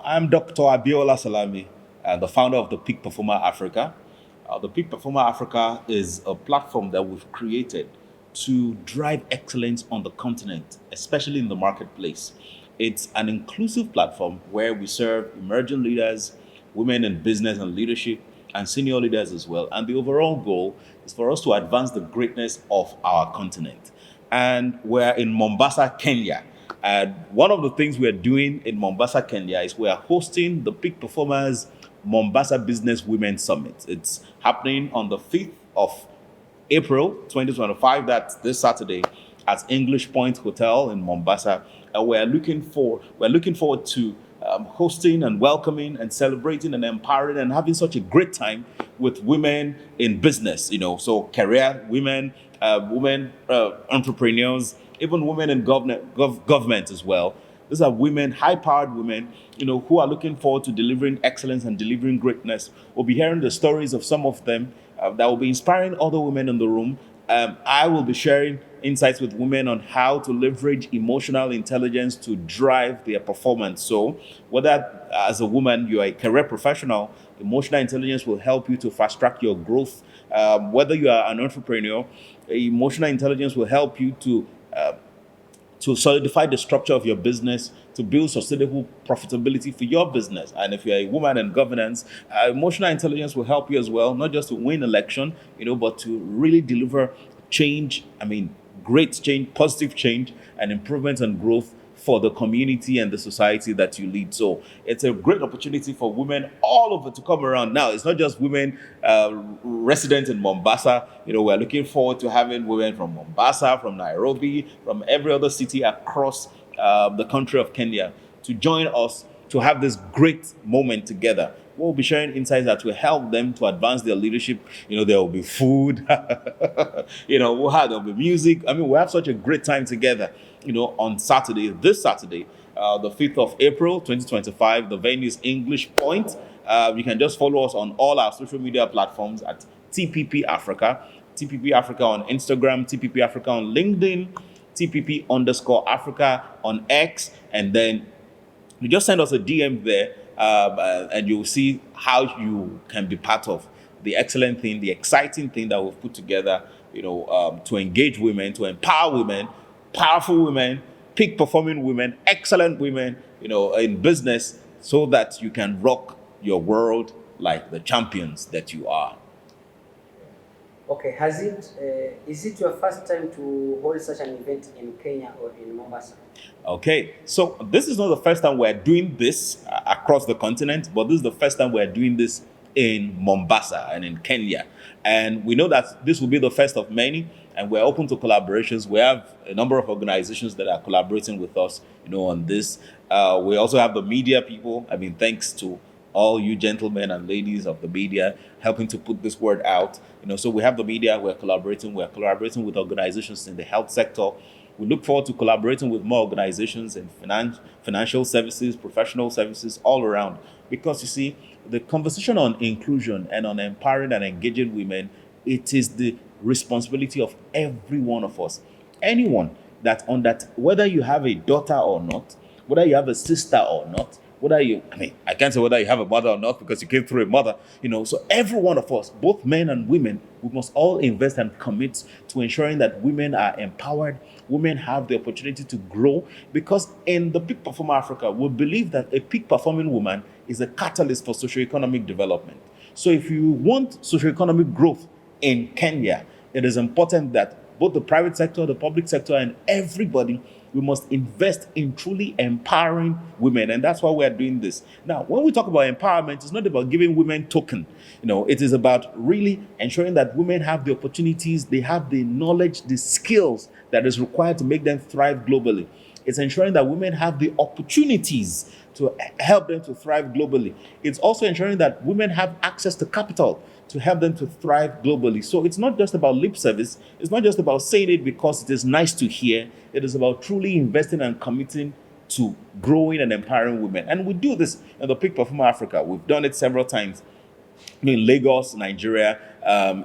I'm Dr.Abiola Salami, the founder of the Peak Performer Africa. The Peak Performer Africa is a platform that we've created to drive excellence on the continent, especially in the marketplace. It's an inclusive platform where we serve emerging leaders, women in business and leadership, and senior leaders as well. And the overall goal is for us to advance the greatness of our continent. And we're in Mombasa, Kenya. And one of the things we're doing in Mombasa, Kenya is we're hosting the Peak Performers Mombasa Business Women Summit. It's happening on the 5th of April 2025, that's this Saturday, at English Point Hotel in Mombasa. And we're looking forward to hosting and welcoming and celebrating and empowering and having such a great time with women in business, so career women, women entrepreneurs, even women in government as well. These are women, high-powered women, who are looking forward to delivering excellence and delivering greatness. We'll be hearing the stories of some of them that will be inspiring other women in the room. I will be sharing insights with women on how to leverage emotional intelligence to drive their performance. So, whether as a woman you're a career professional, emotional intelligence will help you to fast track your growth. Whether you are an entrepreneur, emotional intelligence will help you to solidify the structure of your business, to build sustainable profitability for your business. And if you're a woman in governance, emotional intelligence will help you as well, not just to win election, but to really deliver change. Great change, positive change, and improvement and growth for the community and the society that you lead. So it's a great opportunity for women all over to come around. Now, it's not just women resident in Mombasa. We're looking forward to having women from Mombasa, from Nairobi, from every other city across the country of Kenya to join us to have this great moment together. We'll be sharing insights that will help them to advance their leadership. There will be food, there'll be music. We'll have such a great time together, on Saturday, this Saturday, the 5th of April, 2025. The venue is English Point. You can just follow us on all our social media platforms at TPP Africa, TPP Africa on Instagram, TPP Africa on LinkedIn, TPP_Africa on X, and then you just send us a DM there, and you'll see how you can be part of the excellent thing, the exciting thing that we've put together, to engage women, to empower women, powerful women, peak performing women, excellent women, in business, so that you can rock your world like the champions that you are. Okay, is it your first time to hold such an event in Kenya or in Mombasa? Okay, so this is not the first time we're doing this across the continent, but this is the first time we're doing this in Mombasa and in Kenya. And we know that this will be the first of many, and we're open to collaborations. We have a number of organizations that are collaborating with us, on this. We also have the media people. Thanks to all you gentlemen and ladies of the media helping to put this word out. So we have the media, we're collaborating with organizations in the health sector. We look forward to collaborating with more organizations in financial services, professional services, all around. Because you see, the conversation on inclusion and on empowering and engaging women, it is the responsibility of every one of us. Anyone whether you have a daughter or not, whether you have a sister or not, I can't say whether you have a mother or not because you came through a mother, so every one of us, both men and women, we must all invest and commit to ensuring that women are empowered, women have the opportunity to grow, because in the Peak Performer Africa, we believe that a peak performing woman is a catalyst for socioeconomic development. So if you want socioeconomic growth in Kenya, it is important that both the private sector, the public sector, and everybody, we must invest in truly empowering women. And that's why we are doing this. Now, when we talk about empowerment, it's not about giving women token. It is about really ensuring that women have the opportunities, they have the knowledge, the skills that is required to make them thrive globally. It's ensuring that women have the opportunities to help them to thrive globally. It's also ensuring that women have access to capital to help them to thrive globally. So it's not just about lip service. It's not just about saying it because it is nice to hear. It is about truly investing and committing to growing and empowering women. And we do this in the Peak Performer Africa. We've done it several times in Lagos, Nigeria,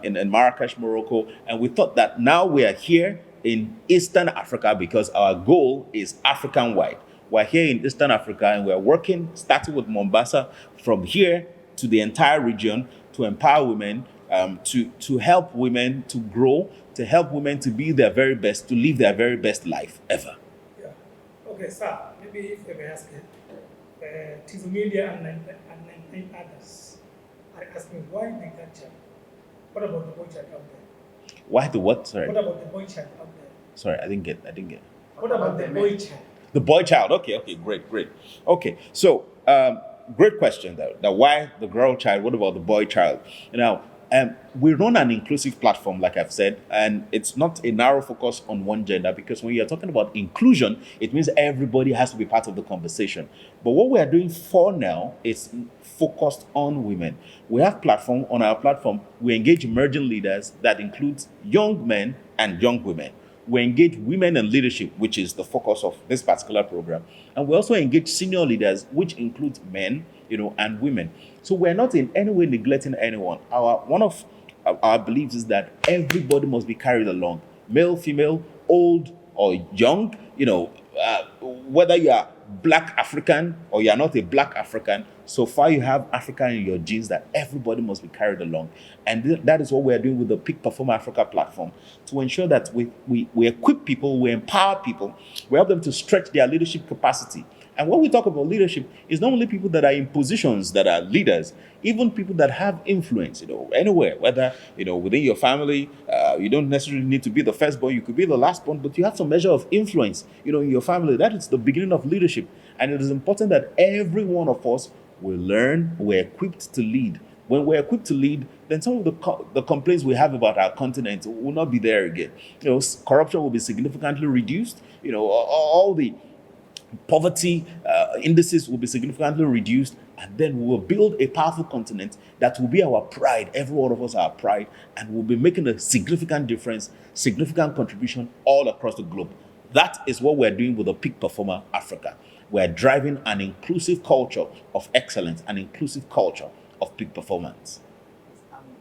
in Marrakesh, Morocco. And we thought that now we are here in Eastern Africa because our goal is African-wide. We're here in Eastern Africa and we're working, starting with Mombasa, from here to the entire region to empower women, to help women to grow, to help women to be their very best, to live their very best life ever. Yeah. Okay, sir, maybe if I may ask you, TV media and others are asking why the girl child? What about the boy child out there? Why the what? Sorry. What about the boy child out there? Sorry, I didn't get. What about the boy child? The boy child. Okay, great. Okay, so great question though. That why the girl child? What about the boy child? Now, we run an inclusive platform, like I've said, and it's not a narrow focus on one gender, because when you're talking about inclusion, it means everybody has to be part of the conversation. But what we are doing for now is focused on women. We have platform on our platform. We engage emerging leaders that includes young men and young women. We engage women in leadership, which is the focus of this particular program. And we also engage senior leaders, which includes men, and women. So we're not in any way neglecting anyone. One of our beliefs is that everybody must be carried along, male, female, old or young, whether you are Black African or you are not a Black African, so far you have Africa in your genes, that everybody must be carried along. And that is what we're doing with the Peak Perform Africa platform, to ensure that we equip people, we empower people, we help them to stretch their leadership capacity. And when we talk about leadership, it's not only people that are in positions that are leaders, even people that have influence, anywhere, whether, within your family, you don't necessarily need to be the firstborn, you could be the lastborn, but you have some measure of influence, in your family. That is the beginning of leadership. And it is important that every one of us will learn, we're equipped to lead. When we're equipped to lead, then some of the complaints we have about our continent will not be there again. Corruption will be significantly reduced, all the poverty indices will be significantly reduced, and then we will build a powerful continent that will be our pride. Every one of us are our pride, and we'll be making a significant difference, significant contribution all across the globe. That is what we're doing with the Peak Performer Africa. We're driving an inclusive culture of excellence, an inclusive culture of peak performance.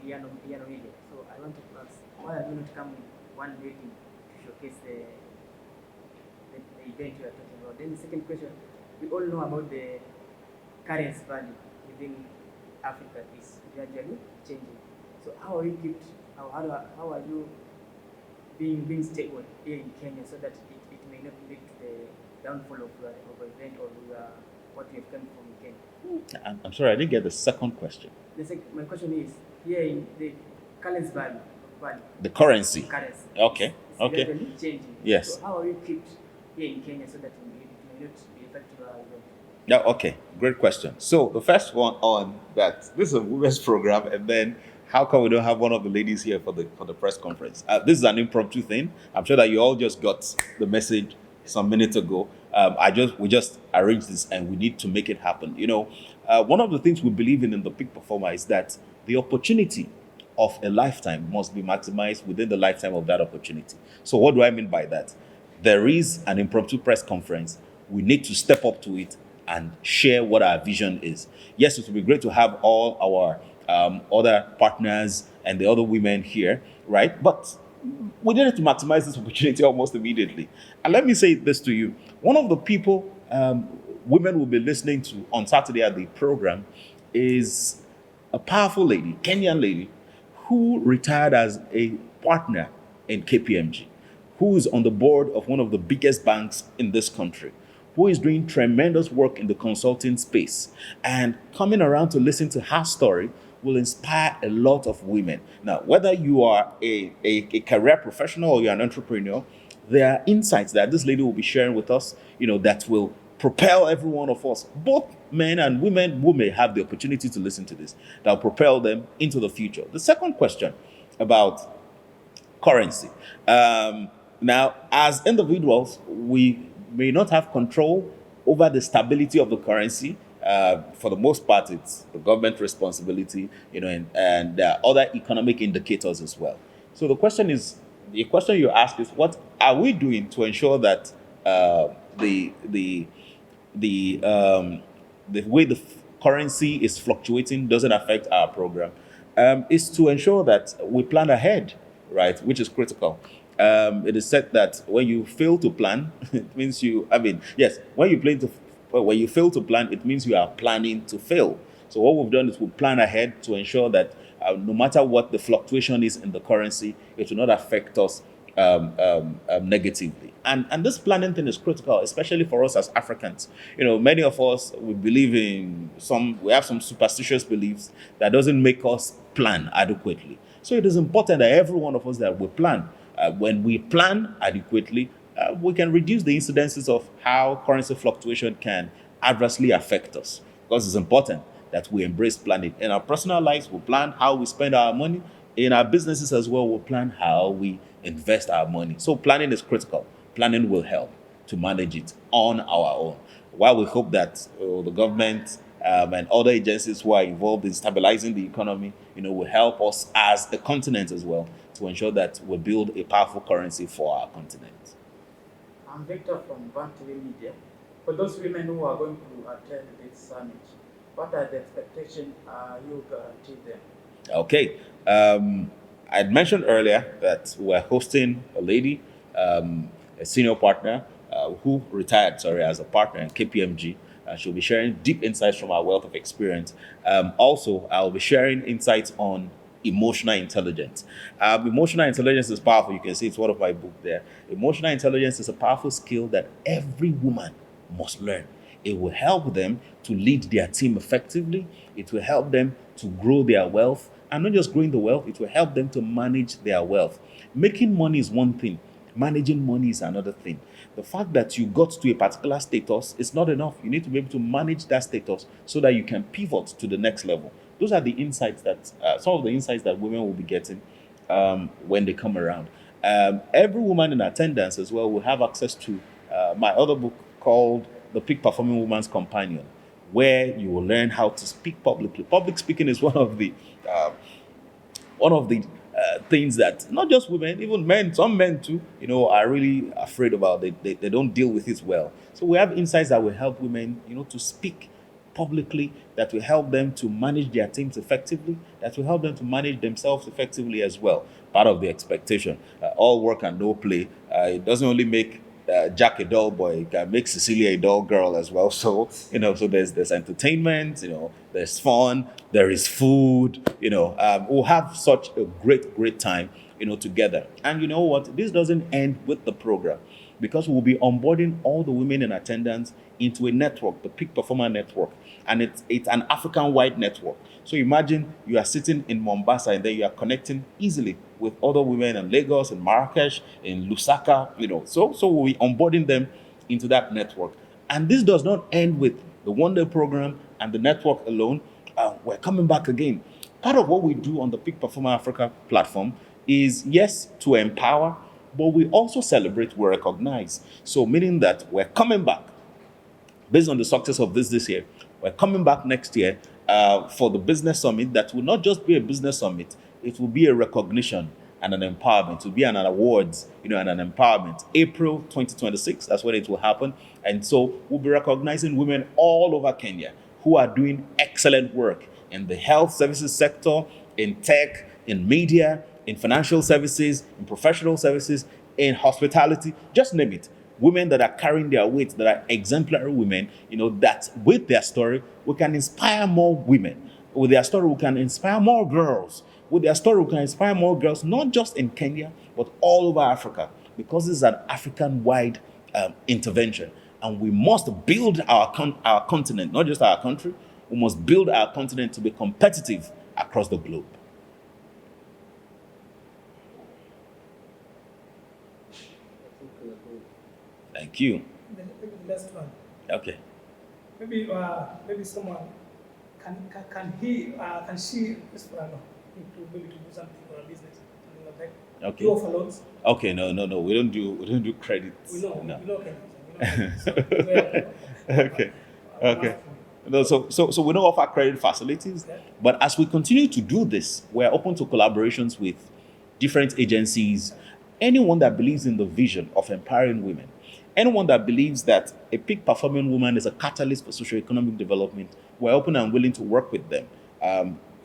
Yano Media. So I want to ask, why have you not come one day to showcase the event you are talking about? Then the second question, we all know about the currency value within Africa is gradually changing. So how are you kept? How are you being stable here in Kenya, so that it may not lead to the downfall of event or what you have come from Kenya? I'm sorry, I didn't get the second question. My question is, here in the currency value, the currency. Okay. It's gradually changing. Yes. So how are you kept here in Kenya so that it may not be affected by event? Yeah, okay, great question. So the first one on that, this is a women's program, and then how come we don't have one of the ladies here for the press conference? This is an impromptu thing. I'm sure that you all just got the message some minutes ago. We just arranged this, and we need to make it happen. One of the things we believe in the Peak Performer is that the opportunity of a lifetime must be maximized within the lifetime of that opportunity. So what do I mean by that? There is an impromptu press conference. We need to step up to it and share what our vision is. Yes, it would be great to have all our other partners and the other women here, right? But we needed to maximize this opportunity almost immediately. And let me say this to you. One of the people women will be listening to on Saturday at the program is a powerful lady, Kenyan lady, who retired as a partner in KPMG, who is on the board of one of the biggest banks in this country, who is doing tremendous work in the consulting space. And coming around to listen to her story will inspire a lot of women. Now, whether you are a career professional or you're an entrepreneur, there are insights that this lady will be sharing with us, that will propel every one of us, both men and women who may have the opportunity to listen to this, that will propel them into the future. The second question about currency. Now, as individuals, we may not have control over the stability of the currency. For the most part, it's the government responsibility, and there are other economic indicators as well. So the question you ask is, what are we doing to ensure that the way the currency is fluctuating doesn't affect our program? Is to ensure that we plan ahead, right, which is critical. It is said that when you fail to plan, it means when you fail to plan, it means you are planning to fail. So what we've done is we plan ahead to ensure that no matter what the fluctuation is in the currency, it will not affect us negatively. And this planning thing is critical, especially for us as Africans. Many of us, we have some superstitious beliefs that doesn't make us plan adequately. So it is important that every one of us that we plan. When we plan adequately, we can reduce the incidences of how currency fluctuation can adversely affect us. Because it's important that we embrace planning. In our personal lives, we plan how we spend our money. In our businesses as well, we plan how we invest our money. So planning is critical. Planning will help to manage it on our own. While we hope that the government and other agencies who are involved in stabilizing the economy, will help us as a continent as well to ensure that we build a powerful currency for our continent. I'm Victor from Vantive Media. For those women who are going to attend this summit, what are the expectations you guarantee them? Okay. I'd mentioned earlier that we're hosting a lady, a senior partner who retired, as a partner in KPMG. She'll be sharing deep insights from our wealth of experience. Also, I'll be sharing insights on emotional intelligence. Emotional intelligence is powerful. You can see it's one of my books there. Emotional intelligence is a powerful skill that every woman must learn. It will help them to lead their team effectively. It will help them to grow their wealth. And not just growing the wealth, it will help them to manage their wealth. Making money is one thing. Managing money is another thing. The fact that you got to a particular status is not enough. You need to be able to manage that status so that you can pivot to the next level. Those are the insights some of the insights that women will be getting when they come around. Every woman in attendance as well will have access to my other book called The Peak Performing Woman's Companion, where you will learn how to speak publicly. Public speaking is one of the things that not just women, even men, some men too, are really afraid about. They don't deal with it well. So we have insights that will help women, to speak publicly, that will help them to manage their teams effectively, that will help them to manage themselves effectively as well. Part of the expectation. All work and no play. It doesn't only make Jack a dull boy, it can make Cecilia a dull girl as well. So, so there's entertainment, there's fun, there is food, we'll have such a great time, together. And you know what? This doesn't end with the program, because we'll be onboarding all the women in attendance into a network, the Peak Performer Network. And it's an African-wide network. So imagine you are sitting in Mombasa and then you are connecting easily with other women in Lagos, in Marrakesh, in Lusaka, So we'll be onboarding them into that network. And this does not end with the one-day program and the network alone. We're coming back again. Part of what we do on the Peak Performer Africa platform is, yes, to empower, but we also celebrate, we recognize. So meaning that we're coming back based on the success of this year. We're coming back next year for the business summit. That will not just be a business summit, it will be a recognition and an empowerment. It will be an awards, and an empowerment. April 2026, that's when it will happen. And so we'll be recognizing women all over Kenya who are doing excellent work in the health services sector, in tech, in media, in financial services, in professional services, in hospitality, just name it. Women that are carrying their weight, that are exemplary women, that with their story, we can inspire more women. With their story, we can inspire more girls. With their story, we can inspire more girls, not just in Kenya, but all over Africa, because this is an African-wide intervention. And we must build our continent, not just our country. We must build our continent to be competitive across the globe. Thank you. The last one. Okay. Maybe someone can she maybe to do something for a business, something like that. Okay. You offer loans. Okay. No. We don't do credit. We know. No. We know. Okay. Okay. No, so we don't offer credit facilities, but as we continue to do this, we're open to collaborations with different agencies. Anyone that believes in the vision of empowering women, anyone that believes that a peak performing woman is a catalyst for socioeconomic development, we're open and willing to work with them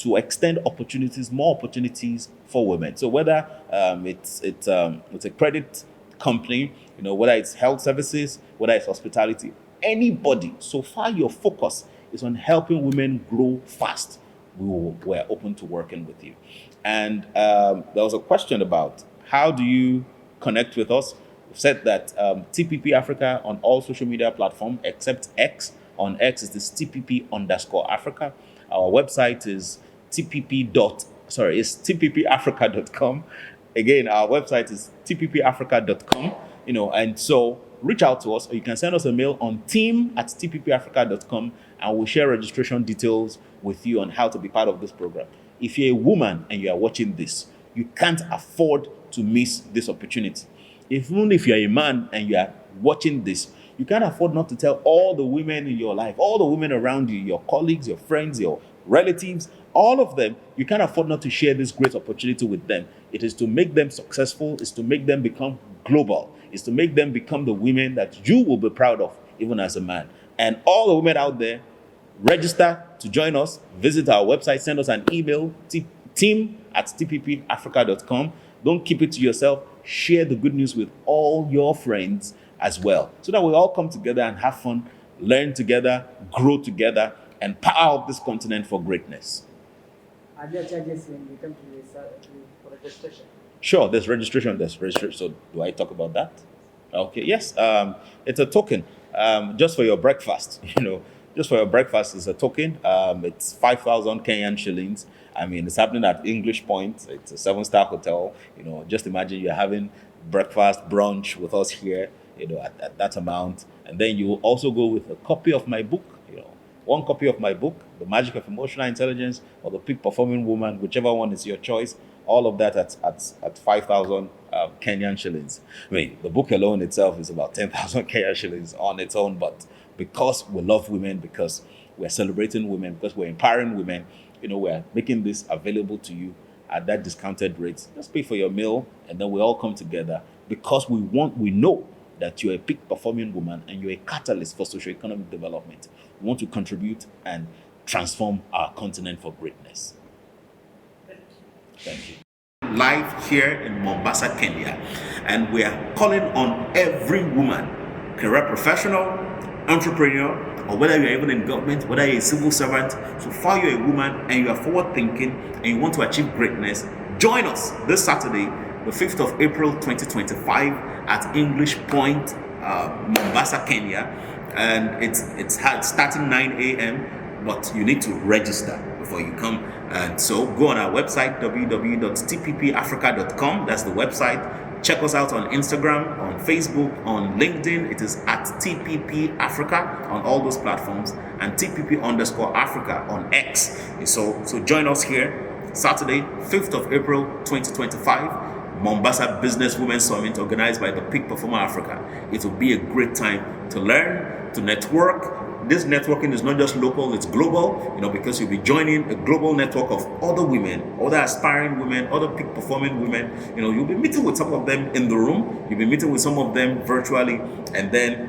to extend opportunities, more opportunities for women. So whether it's a credit company, whether it's health services, whether it's hospitality, anybody. So far, your focus is on helping women grow fast. We're open to working with you. And there was a question about how do you connect with us? We've said that TPP Africa on all social media platforms except X. On X is this TPP_Africa. Our website is tppafrica.com. Again, our website is tppafrica.com. And so reach out to us, or you can send us a mail on team@tppafrica.com, and we'll share registration details with you on how to be part of this program. If you're a woman and you are watching this, you can't afford to miss this opportunity. Even if you're a man and you are watching this, you can't afford not to tell all the women in your life, all the women around you, your colleagues, your friends, your relatives, all of them. You can't afford not to share this great opportunity with them. It is to make them successful, it's to make them become global, it's to make them become the women that you will be proud of, even as a man. And all the women out there, register to join us, visit our website, send us an email, team@tppafrica.com. Don't keep it to yourself. Share the good news with all your friends as well, so that we all come together and have fun, learn together, grow together, and power up this continent for greatness. Are there charges when we come to for registration? Sure, there's registration. So do I talk about that? Okay, yes. It's a token, just for your breakfast. Just for your breakfast is a token. It's 5,000 Kenyan shillings. I mean, it's happening at English Point. It's a 7-star hotel. Just imagine you're having breakfast, brunch with us here, at that amount. And then you will also go with a copy of my book, one copy of my book, The Magic of Emotional Intelligence, or The Peak Performing Woman, whichever one is your choice. All of that at 5,000 Kenyan shillings. I mean, the book alone itself is about 10,000 Kenyan shillings on its own, but because we love women, because we're celebrating women, because we're empowering women, we're making this available to you at that discounted rate. Just pay for your meal, and then we all come together because we know that you're a peak performing woman and you're a catalyst for socio-economic development. We want to contribute and transform our continent for greatness. Thank you. Live here in Mombasa, Kenya, and we are calling on every woman, career professional, entrepreneur, or whether you're even in government, whether you're a civil servant, so far you're a woman and you are forward thinking and you want to achieve greatness, join us this Saturday, the 5th of April 2025 at English Point, Mombasa, Kenya. And it's starting 9 a.m., but you need to register before you come. And so go on our website, www.tppafrica.com. That's the website. Check us out on Instagram, on Facebook, on LinkedIn. It is at TPP Africa on all those platforms, and TPP_Africa on X. So join us here Saturday, 5th of April 2025, Mombasa Business Women Summit, organized by the Peak Performer Africa. It will be a great time to learn, to network. This networking is not just local, it's global, because you'll be joining a global network of other women, other aspiring women, other peak performing women. You'll be meeting with some of them in the room, you'll be meeting with some of them virtually, and then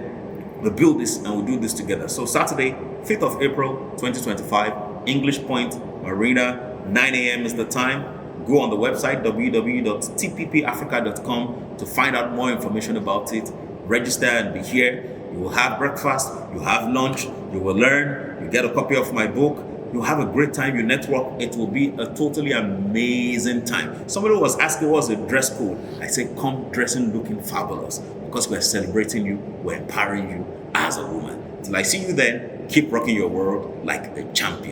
we'll build this and we'll do this together. So Saturday, 5th of April, 2025, English Point, Marina, 9 a.m. is the time. Go on the website, www.tppafrica.com, to find out more information about it. Register and be here. You will have breakfast, you have lunch, you will learn, you get a copy of my book, you have a great time, you network. It will be a totally amazing time. Somebody was asking what's the dress code. I say, come dressing looking fabulous, because we're celebrating you, we're empowering you as a woman. Till I see you then, keep rocking your world like a champion.